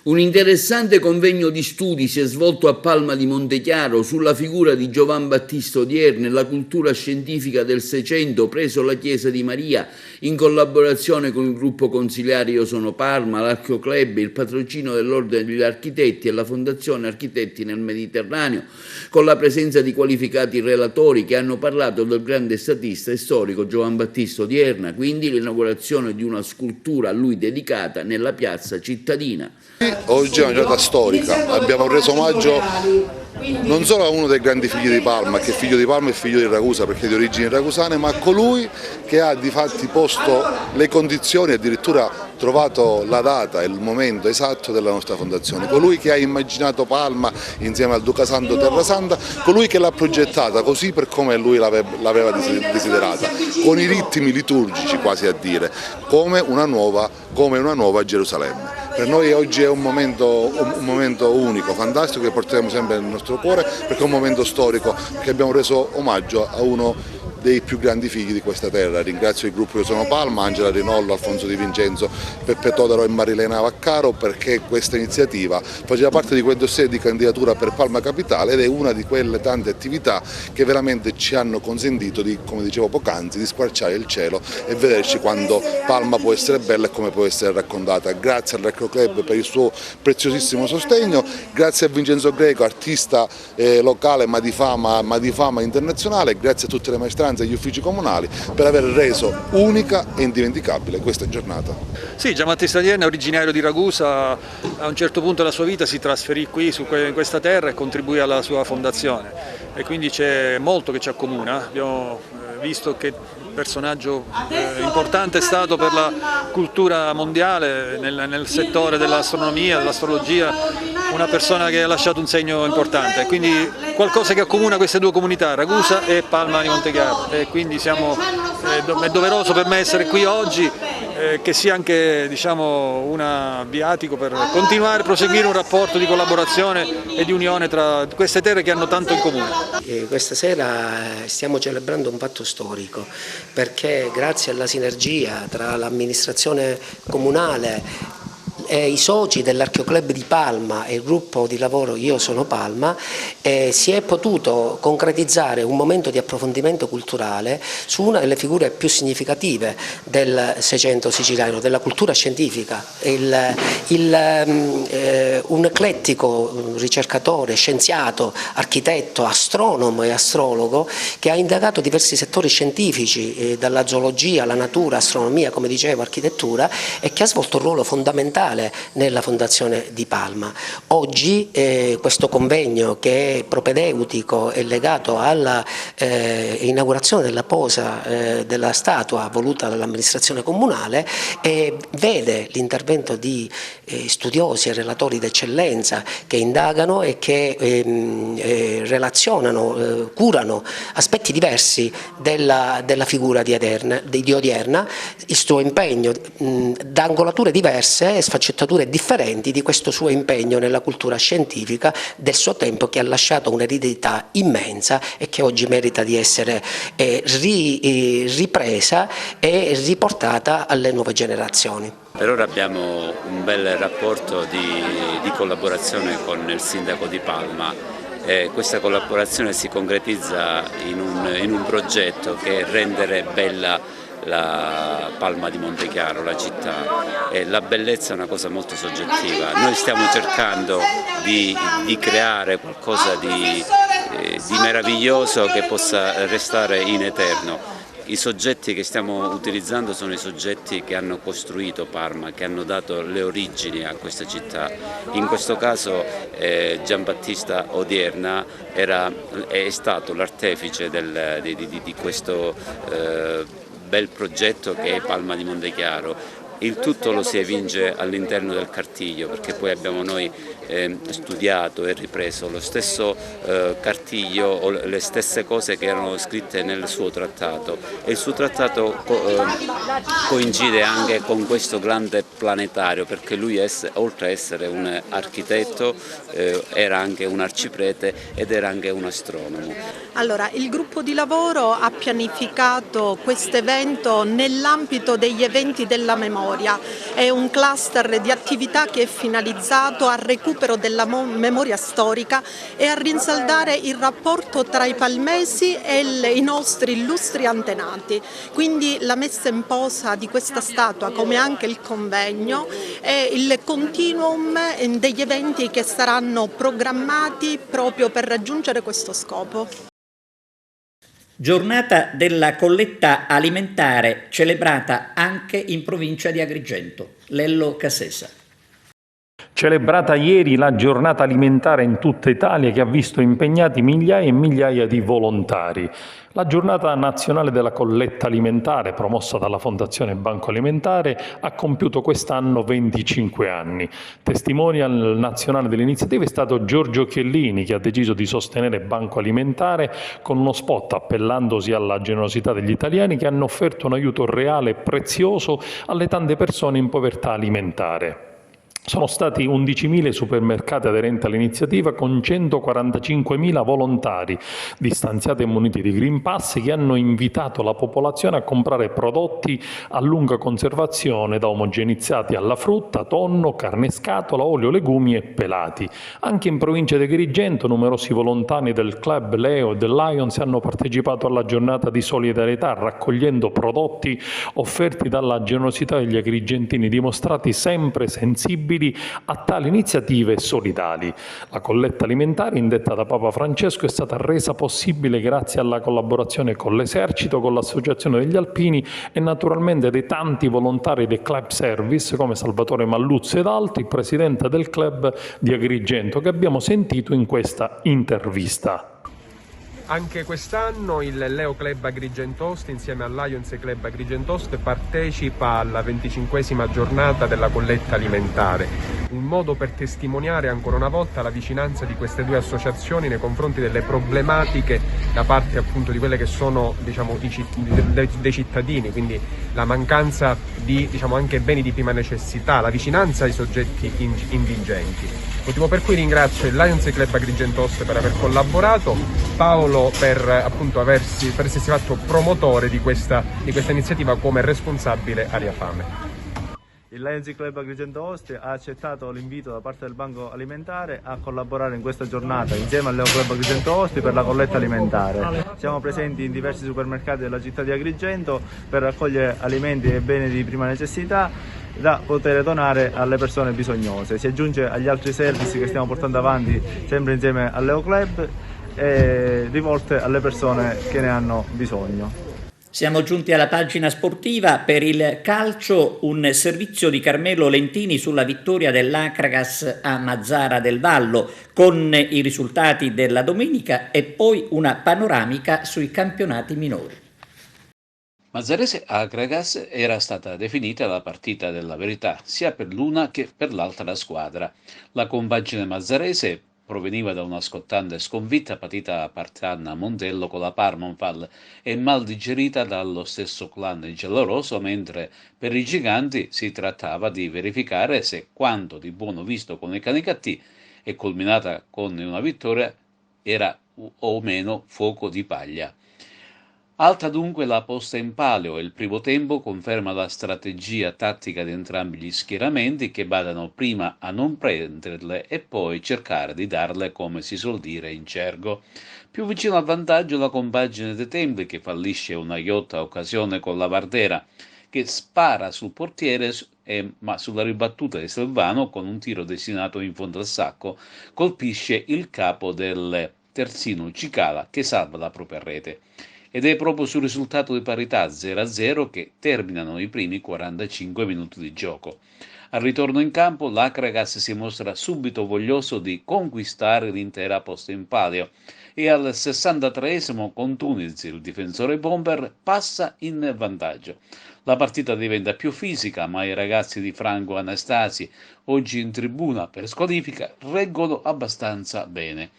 Un interessante convegno di studi si è svolto a Palma di Montechiaro sulla figura di Giovan Battista Odierno e la cultura scientifica del Seicento presso la Chiesa di Maria, in collaborazione con il gruppo consiliare Io Sono Parma, l'Archeoclub, il patrocinio dell'Ordine degli Architetti e la Fondazione Architetti nel Mediterraneo, con la presenza di qualificati relatori che hanno parlato del grande statista e storico Giovan Battista Odierno, quindi l'inaugurazione di una scultura a lui dedicata nella piazza cittadina. Oggi è una giornata storica, abbiamo reso omaggio non solo a uno dei grandi figli di Palma, che è figlio di Palma e figlio di Ragusa perché è di origini ragusane, ma a colui che ha di fatti posto le condizioni, addirittura trovato la data e il momento esatto della nostra fondazione, colui che ha immaginato Palma insieme al Duca Santo Terrasanta, colui che l'ha progettata così per come lui l'aveva desiderata, con i ritmi liturgici quasi a dire, come una nuova Gerusalemme. Per noi oggi è un momento unico, fantastico, che porteremo sempre nel nostro cuore, perché è un momento storico che abbiamo reso omaggio a uno dei più grandi figli di questa terra. Ringrazio il gruppo Io Sono Palma, Angela Rinollo, Alfonso Di Vincenzo, Peppe Todaro e Marilena Vaccaro, perché questa iniziativa faceva parte di quel dossier di candidatura per Palma Capitale ed è una di quelle tante attività che veramente ci hanno consentito di, come dicevo poc'anzi, di squarciare il cielo e vederci quando Palma può essere bella e come può essere raccontata. Grazie all'Archeoclub per il suo preziosissimo sostegno, grazie a Vincenzo Greco, artista locale ma di fama internazionale, grazie a tutte le maestranze davanti agli uffici comunali per aver reso unica e indimenticabile questa giornata. Sì, Giambattista Odierna è originario di Ragusa, a un certo punto della sua vita si trasferì qui in questa terra e contribuì alla sua fondazione e quindi c'è molto che ci accomuna. Abbiamo visto che personaggio importante è stato per la cultura mondiale nel settore dell'astronomia, dell'astrologia, una persona che ha lasciato un segno importante, quindi qualcosa che accomuna queste due comunità, Ragusa e Palma di Montechiaro, e quindi è doveroso per me essere qui oggi, che sia anche un viatico per continuare a proseguire un rapporto di collaborazione e di unione tra queste terre che hanno tanto in comune. Questa sera stiamo celebrando un fatto storico, perché grazie alla sinergia tra l'amministrazione comunale e i soci dell'Archeoclub di Palma e il gruppo di lavoro Io Sono Palma si è potuto concretizzare un momento di approfondimento culturale su una delle figure più significative del Seicento siciliano, della cultura scientifica. Un eclettico ricercatore, scienziato, architetto, astronomo e astrologo che ha indagato diversi settori scientifici, dalla zoologia alla natura, astronomia, come dicevo, architettura, e che ha svolto un ruolo fondamentale nella fondazione di Palma. Oggi questo convegno, che è propedeutico e legato alla inaugurazione della posa della statua voluta dall'amministrazione comunale, vede l'intervento di studiosi e relatori d'eccellenza che indagano e che relazionano, curano aspetti diversi della figura di Odierna, il suo impegno da angolature diverse e sfaccettature differenti di questo suo impegno nella cultura scientifica del suo tempo, che ha lasciato un'eredità immensa e che oggi merita di essere ripresa e riportata alle nuove generazioni. Per ora abbiamo un bel rapporto di collaborazione con il sindaco di Palma. Questa collaborazione si concretizza in un progetto che è rendere bella la Palma di Montechiaro, la città, e la bellezza è una cosa molto soggettiva. Noi stiamo cercando di creare qualcosa di meraviglioso che possa restare in eterno. I soggetti che stiamo utilizzando sono i soggetti che hanno costruito Parma, che hanno dato le origini a questa città. In questo caso Giambattista Odierna è stato l'artefice di questo bel progetto che è Palma di Montechiaro. Il tutto lo si evince all'interno del cartiglio, perché poi abbiamo noi studiato e ripreso lo stesso cartiglio o le stesse cose che erano scritte nel suo trattato, e il suo trattato coincide anche con questo grande planetario, perché lui oltre a essere un architetto era anche un arciprete ed era anche un astronomo. Allora, il gruppo di lavoro ha pianificato questo evento nell'ambito degli eventi della memoria. È un cluster di attività che è finalizzato al recupero della memoria storica e a rinsaldare il rapporto tra i palmesi e i nostri illustri antenati. Quindi la messa in posa di questa statua, come anche il convegno, è il continuum degli eventi che saranno programmati proprio per raggiungere questo scopo. Giornata della colletta alimentare celebrata anche in provincia di Agrigento. Lello Casesa. Celebrata ieri la giornata alimentare in tutta Italia, che ha visto impegnati migliaia e migliaia di volontari. La giornata nazionale della colletta alimentare, promossa dalla Fondazione Banco Alimentare, ha compiuto quest'anno 25 anni. Testimonial nazionale dell'iniziativa è stato Giorgio Chiellini, che ha deciso di sostenere Banco Alimentare con uno spot appellandosi alla generosità degli italiani che hanno offerto un aiuto reale e prezioso alle tante persone in povertà alimentare. Sono stati 11.000 supermercati aderenti all'iniziativa, con 145.000 volontari distanziati e muniti di Green Pass, che hanno invitato la popolazione a comprare prodotti a lunga conservazione, da omogenizzati alla frutta, tonno, carne scatola, olio, legumi e pelati. Anche in provincia di Agrigento numerosi volontari del Club Leo e del Lions hanno partecipato alla giornata di solidarietà, raccogliendo prodotti offerti dalla generosità degli agrigentini, dimostrati sempre sensibili disponibili a tali iniziative solidali. La colletta alimentare indetta da Papa Francesco è stata resa possibile grazie alla collaborazione con l'Esercito, con l'Associazione degli Alpini e naturalmente dei tanti volontari del Club Service come Salvatore Malluzzo ed altri, presidente del club di Agrigento, che abbiamo sentito in questa intervista. Anche quest'anno il Leo Club Agrigentost insieme al Lions Club Agrigentost partecipa alla 25esima giornata della colletta alimentare, un modo per testimoniare ancora una volta la vicinanza di queste due associazioni nei confronti delle problematiche da parte appunto di quelle che sono dei cittadini, quindi la mancanza di anche beni di prima necessità, la vicinanza ai soggetti indigenti. Motivo per cui ringrazio il Lions Club Agrigentost per aver collaborato, Paolo per appunto essersi fatto promotore di questa iniziativa come responsabile Area Fame. Il Lions Club Agrigentost ha accettato l'invito da parte del Banco Alimentare a collaborare in questa giornata insieme al Leo Club Agrigentost per la colletta alimentare. Siamo presenti in diversi supermercati della città di Agrigento per raccogliere alimenti e beni di prima necessità da poter donare alle persone bisognose. Si aggiunge agli altri servizi che stiamo portando avanti sempre insieme al Leo Club e rivolte alle persone che ne hanno bisogno. Siamo giunti alla pagina sportiva. Per il calcio un servizio di Carmelo Lentini sulla vittoria dell'Acragas a Mazzara del Vallo con i risultati della domenica e poi una panoramica sui campionati minori. Mazzarese Acragas era stata definita la partita della verità sia per l'una che per l'altra squadra. La compagine mazzarese proveniva da una scottante sconfitta patita a Partanna Montello con la Parmonval e mal digerita dallo stesso clan giallorosso, mentre per i giganti si trattava di verificare se quanto di buono visto con i Canicattì e culminata con una vittoria era o meno fuoco di paglia. Alta dunque la posta in palio e il primo tempo conferma la strategia tattica di entrambi gli schieramenti che badano prima a non prenderle e poi cercare di darle, come si suol dire, in cergo. Più vicino al vantaggio la compagine dei Templi che fallisce una ghiotta occasione con la Vardera che spara sul portiere ma sulla ribattuta di Silvano con un tiro destinato in fondo al sacco colpisce il capo del terzino Cicala che salva la propria rete. Ed è proprio sul risultato di parità 0-0 che terminano i primi 45 minuti di gioco. Al ritorno in campo l'Acragas si mostra subito voglioso di conquistare l'intera posta in palio e al 63esimo con Tuniz, il difensore bomber, passa in vantaggio. La partita diventa più fisica, ma i ragazzi di Franco Anastasi, oggi in tribuna per squalifica, reggono abbastanza bene.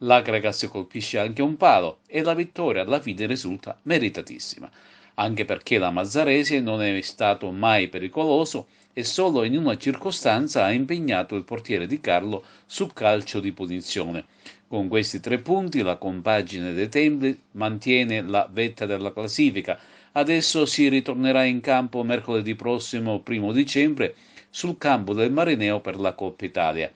L'Acragas colpisce anche un palo e la vittoria alla fine risulta meritatissima, anche perché la Mazzarese non è stato mai pericoloso e solo in una circostanza ha impegnato il portiere Di Carlo su calcio di punizione. Con questi 3 punti la compagine dei Templi mantiene la vetta della classifica. Adesso si ritornerà in campo mercoledì prossimo 1 dicembre sul campo del Marineo per la Coppa Italia.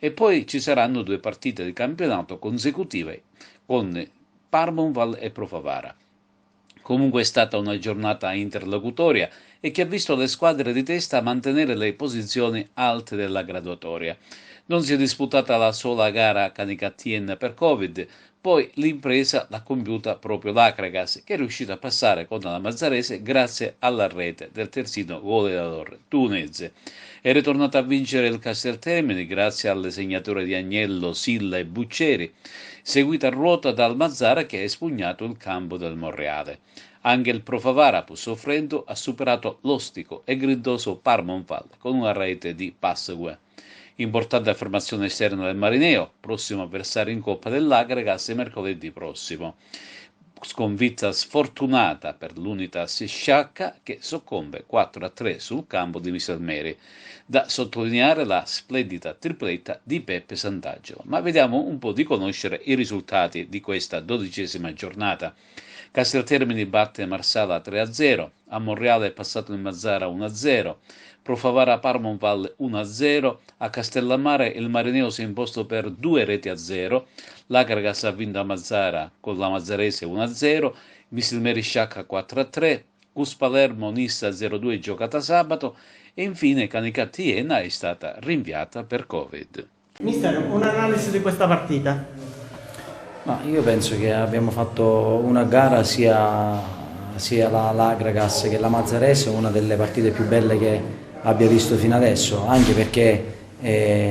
E poi ci saranno 2 partite di campionato consecutive con Parmonval e Profavara. Comunque è stata una giornata interlocutoria e che ha visto le squadre di testa mantenere le posizioni alte della graduatoria. Non si è disputata la sola gara Canicattien per Covid, poi l'impresa l'ha compiuta proprio l'Acragas, che è riuscita a passare con la Mazzarese grazie alla rete del terzino goleador Tunez. È ritornato a vincere il Casteltermini grazie alle segnature di Agnello, Silla e Buccieri, seguita a ruota dal Mazzara che ha espugnato il campo del Monreale. Anche il Profavara, pur soffrendo, ha superato l'ostico e gridoso Parmonval con una rete di Passegue. Importante affermazione esterna del Marineo, prossimo avversario in Coppa dell'Acragas mercoledì prossimo. Sconfitta sfortunata per l'Unitas Sciacca che soccombe 4-3 sul campo di Miselmeri. Da sottolineare la splendida tripletta di Peppe Sant'Angelo. Ma vediamo un po' di conoscere i risultati di questa 12ª giornata. Casteltermini batte Marsala 3-0, a Monreale è passato in Mazzara 1-0, Profavara Parmonval 1-0, a Castellammare il Marineo si è imposto per 2-0, l'Acragas ha vinto a Mazzara con la Mazzarese 1-0, Misilmeri Sciacca 4-3, Cus Palermo Nissa 0-2 giocata sabato e infine Canicattì Iena è stata rinviata per Covid. Mister, un'analisi di questa partita? Io penso che abbiamo fatto una gara sia l'Agragas che la Mazzarese, una delle partite più belle che abbia visto fino adesso, anche perché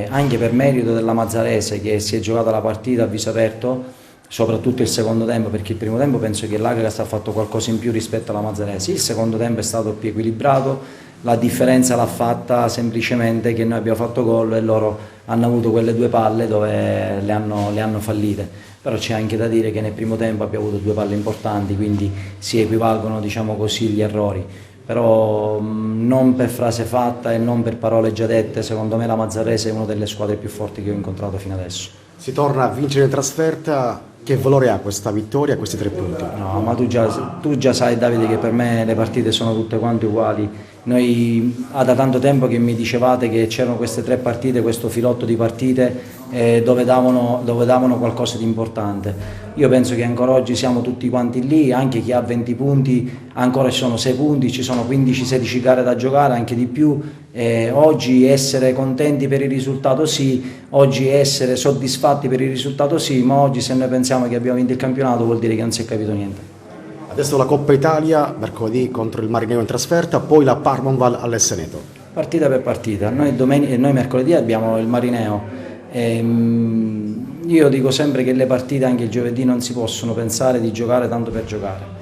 anche per merito della Mazzarese che si è giocata la partita a viso aperto, soprattutto il secondo tempo, perché il primo tempo penso che l'Agragas ha fatto qualcosa in più rispetto alla Mazzarese, il secondo tempo è stato più equilibrato, la differenza l'ha fatta semplicemente che noi abbiamo fatto gol e loro hanno avuto quelle due palle dove le hanno fallite, però c'è anche da dire che nel primo tempo abbiamo avuto due palle importanti, quindi si equivalgono, diciamo così, gli errori, però non per frase fatta e non per parole già dette, secondo me la Mazzarese è una delle squadre più forti che ho incontrato fino adesso. Si torna a vincere in trasferta, che valore ha questa vittoria, questi 3 punti? No, ma tu già sai, Davide, che per me le partite sono tutte quante uguali. Noi da tanto tempo che mi dicevate che c'erano queste 3 partite, questo filotto di partite dove davano qualcosa di importante. Io penso che ancora oggi siamo tutti quanti lì, anche chi ha 20 punti, ancora ci sono 6 punti, ci sono 15-16 gare da giocare, anche di più. Oggi essere contenti per il risultato sì, oggi essere soddisfatti per il risultato sì, ma oggi se noi pensiamo che abbiamo vinto il campionato vuol dire che non si è capito niente. Adesso la Coppa Italia, mercoledì contro il Marineo in trasferta, poi la Parmonval all'Esseneto. Partita per partita, noi mercoledì abbiamo il Marineo. Io dico sempre che le partite anche il giovedì non si possono pensare di giocare tanto per giocare.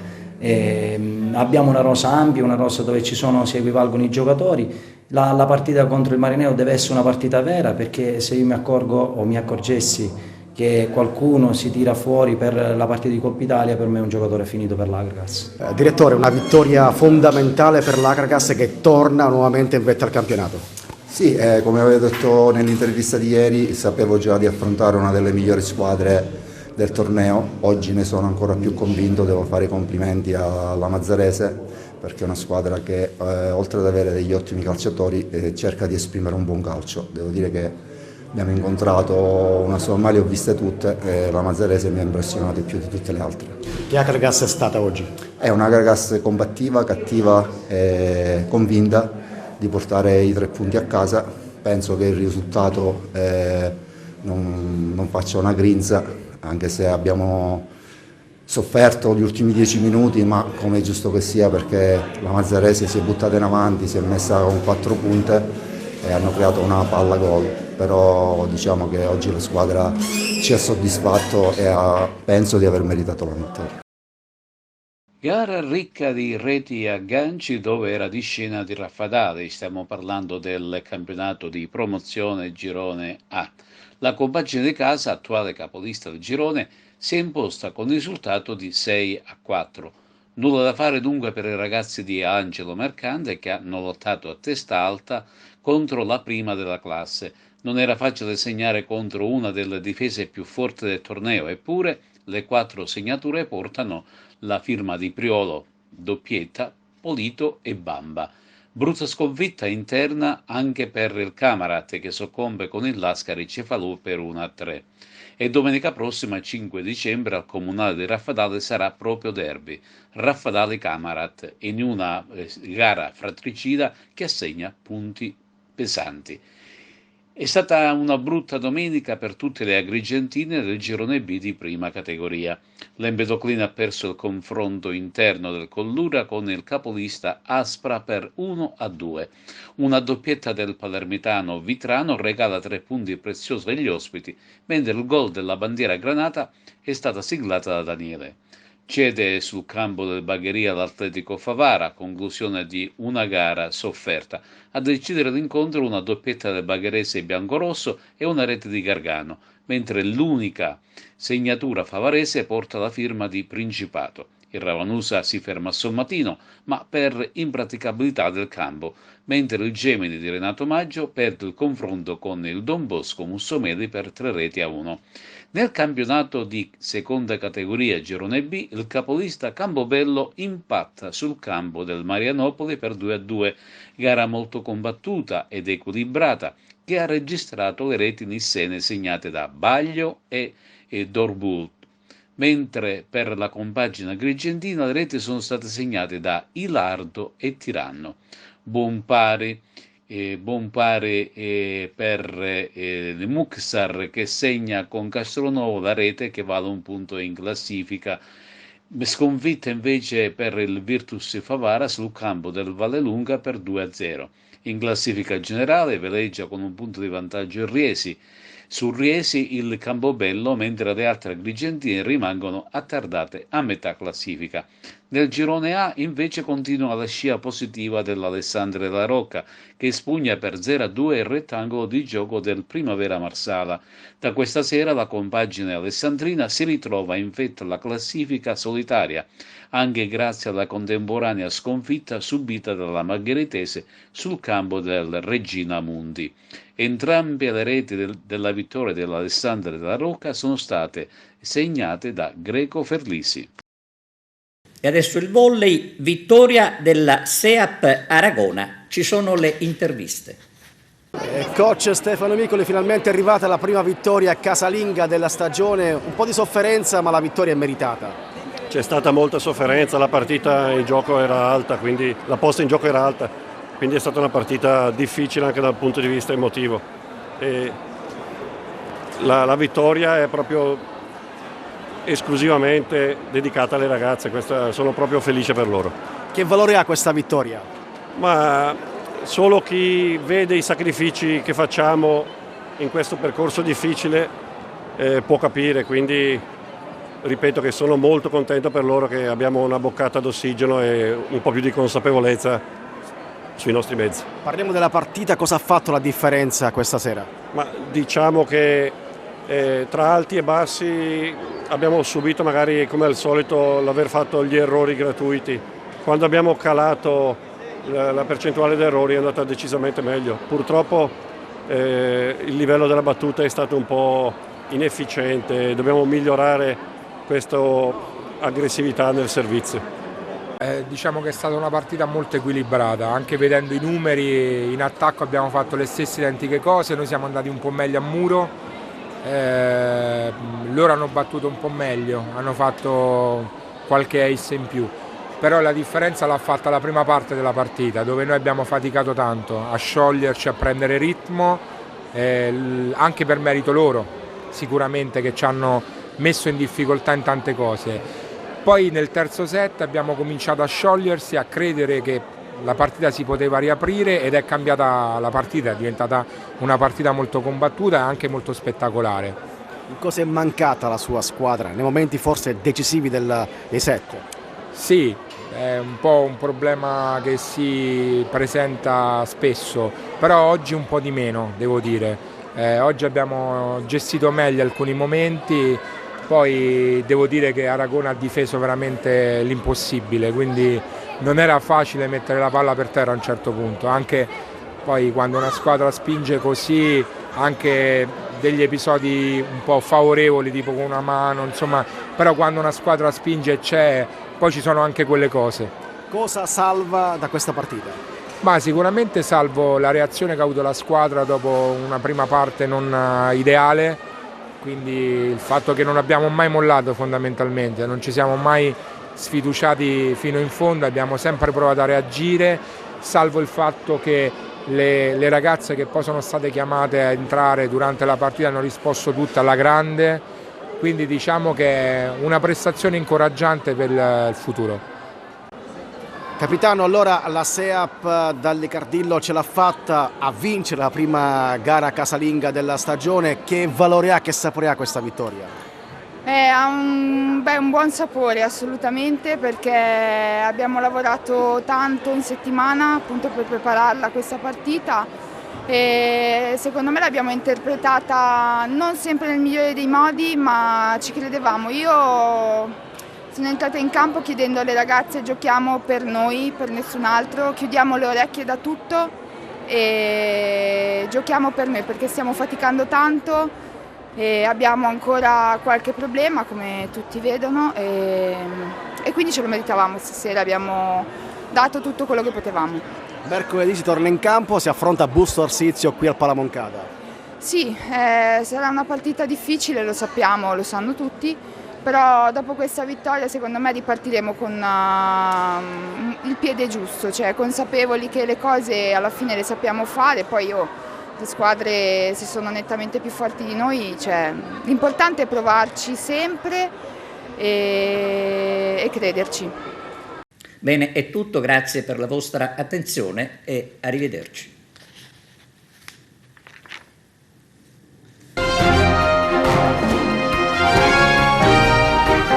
Abbiamo una rosa ampia, una rosa dove si equivalgono i giocatori. La partita contro il Marineo deve essere una partita vera, perché se io mi accorgo o mi accorgessi che qualcuno si tira fuori per la partita di Coppa Italia, per me è un giocatore finito per l'Agragas. Direttore, una vittoria fondamentale per l'Agragas che torna nuovamente in vetta al campionato. Sì, come avevo detto nell'intervista di ieri, sapevo già di affrontare una delle migliori squadre del torneo, oggi ne sono ancora più convinto, devo fare i complimenti alla Mazzarese, perché è una squadra che oltre ad avere degli ottimi calciatori cerca di esprimere un buon calcio. Devo dire che abbiamo incontrato una somma, le ho viste tutte e la Mazzarese mi ha impressionato più di tutte le altre. Che Agragas è stata oggi? È una Agragas combattiva, cattiva e convinta di portare i 3 punti a casa. Penso che il risultato non faccia una grinza, anche se abbiamo sofferto gli ultimi 10 minuti, ma come è giusto che sia, perché la Mazzarese si è buttata in avanti, si è messa con 4 punte e hanno creato una palla gol, però diciamo che oggi la squadra ci ha soddisfatto e penso di aver meritato la vittoria. Gara ricca di reti e agganci dove era di scena di Raffadali, stiamo parlando del campionato di promozione Girone A. La compagine di casa, attuale capolista del girone, si è imposta con il risultato di 6-4. Nulla da fare dunque per i ragazzi di Angelo Mercante che hanno lottato a testa alta contro la prima della classe. Non era facile segnare contro una delle difese più forti del torneo, eppure le 4 segnature portano la firma di Priolo, Doppietta, Polito e Bamba. Brutta sconfitta interna anche per il Camarat che soccombe con il Lascari Cefalù per 1-3. E domenica prossima, 5 dicembre, al Comunale di Raffadali sarà proprio derby, Raffadali-Camarat, in una gara fratricida che assegna punti pesanti. È stata una brutta domenica per tutte le agrigentine del girone B di prima categoria. L'Empedoclina ha perso il confronto interno del Collura con il capolista Aspra per 1-2. Una doppietta del palermitano Vitrano regala 3 punti preziosi agli ospiti, mentre il gol della bandiera granata è stata siglata da Daniele. Cede sul campo del Bagheria l'Atletico Favara, conclusione di una gara sofferta. A decidere l'incontro una doppietta del bagherese biancorosso e una rete di Gargano, mentre l'unica segnatura favarese porta la firma di Principato. Il Ravanusa si ferma a Sommatino, ma per impraticabilità del campo, mentre il Gemini di Renato Maggio perde il confronto con il Don Bosco Mussomeli per 3-1. Nel campionato di seconda categoria Girone B, il capolista Campobello impatta sul campo del Marianopoli per 2-2, gara molto combattuta ed equilibrata, che ha registrato le reti nissene segnate da Baglio e Dorbult, mentre per la compagine agrigentina le reti sono state segnate da Ilardo e Tiranno. Buon pari per il Muxar, che segna con Castronovo la rete che vale un punto in classifica. Sconfitta invece per il Virtus Favara sul campo del Vallelunga per 2-0. In classifica generale veleggia con un punto di vantaggio il Riesi. Su Riesi il Campobello, mentre le altre agrigentine rimangono attardate a metà classifica. Nel girone A invece continua la scia positiva dell'Alessandria La Rocca, che spugna per 0-2 il rettangolo di gioco del Primavera Marsala. Da questa sera la compagine alessandrina si ritrova in vetta alla classifica solitaria, anche grazie alla contemporanea sconfitta subita dalla Margheritese sul campo del Regina Mundi. Entrambe le reti della vittoria dell'Alessandria La Rocca sono state segnate da Greco Ferlisi. E adesso il volley, vittoria della SEAP Aragona. Ci sono le interviste. Coach Stefano Micoli, finalmente è arrivata la prima vittoria casalinga della stagione, un po' di sofferenza ma la vittoria è meritata. C'è stata molta sofferenza, la partita in gioco era alta, quindi la posta in gioco era alta, quindi è stata una partita difficile anche dal punto di vista emotivo. E la vittoria è proprio esclusivamente dedicata alle ragazze, sono proprio felice per loro. Che valore ha questa vittoria? Ma solo chi vede i sacrifici che facciamo in questo percorso difficile può capire, quindi ripeto che sono molto contento per loro, che abbiamo una boccata d'ossigeno e un po' più di consapevolezza sui nostri mezzi. Parliamo della partita, cosa ha fatto la differenza questa sera? Ma diciamo che tra alti e bassi abbiamo subito magari come al solito l'aver fatto gli errori gratuiti. Quando abbiamo calato la percentuale di errori è andata decisamente meglio. Purtroppo il livello della battuta è stato un po' inefficiente, dobbiamo migliorare questa aggressività nel servizio. Diciamo che è stata una partita molto equilibrata, anche vedendo i numeri in attacco abbiamo fatto le stesse identiche cose, noi siamo andati un po' meglio a muro. Loro hanno battuto un po' meglio, hanno fatto qualche ace in più, però la differenza l'ha fatta la prima parte della partita, dove noi abbiamo faticato tanto a scioglierci, a prendere ritmo, anche per merito loro sicuramente, che ci hanno messo in difficoltà in tante cose. Poi nel terzo set abbiamo cominciato a sciogliersi, a credere che la partita si poteva riaprire ed è cambiata la partita, è diventata una partita molto combattuta e anche molto spettacolare. In cosa è mancata la sua squadra nei momenti forse decisivi dei set? Sì, è un po' un problema che si presenta spesso, però oggi un po' di meno, devo dire. Oggi abbiamo gestito meglio alcuni momenti, poi devo dire che Aragona ha difeso veramente l'impossibile, quindi non era facile mettere la palla per terra a un certo punto, anche poi quando una squadra spinge così, anche degli episodi un po' favorevoli tipo con una mano, insomma, però quando una squadra spinge c'è, poi ci sono anche quelle cose. Cosa salva da questa partita? Ma sicuramente salvo la reazione che ha avuto la squadra dopo una prima parte non ideale, quindi il fatto che non abbiamo mai mollato fondamentalmente, non ci siamo mai sfiduciati fino in fondo, abbiamo sempre provato a reagire, salvo il fatto che le ragazze che poi sono state chiamate a entrare durante la partita hanno risposto tutte alla grande, quindi diciamo che è una prestazione incoraggiante per il futuro. Capitano, allora la SEAP dal Licardillo ce l'ha fatta a vincere la prima gara casalinga della stagione. Che valore ha, che sapore ha questa vittoria? Ha un buon sapore assolutamente, perché abbiamo lavorato tanto in settimana appunto per prepararla questa partita e secondo me l'abbiamo interpretata non sempre nel migliore dei modi, ma ci credevamo. Io sono entrata in campo chiedendo alle ragazze: giochiamo per noi, per nessun altro, chiudiamo le orecchie da tutto e giochiamo per noi, perché stiamo faticando tanto e abbiamo ancora qualche problema, come tutti vedono, e quindi ce lo meritavamo stasera, abbiamo dato tutto quello che potevamo. Mercoledì si torna in campo, si affronta Busto Arsizio qui al Palamoncada. Sì, sarà una partita difficile, lo sappiamo, lo sanno tutti, Però dopo questa vittoria secondo me ripartiremo con il piede giusto, cioè consapevoli che le cose alla fine le sappiamo fare, poi le squadre se sono nettamente più forti di noi, cioè, l'importante è provarci sempre e crederci. Bene, è tutto, grazie per la vostra attenzione e arrivederci.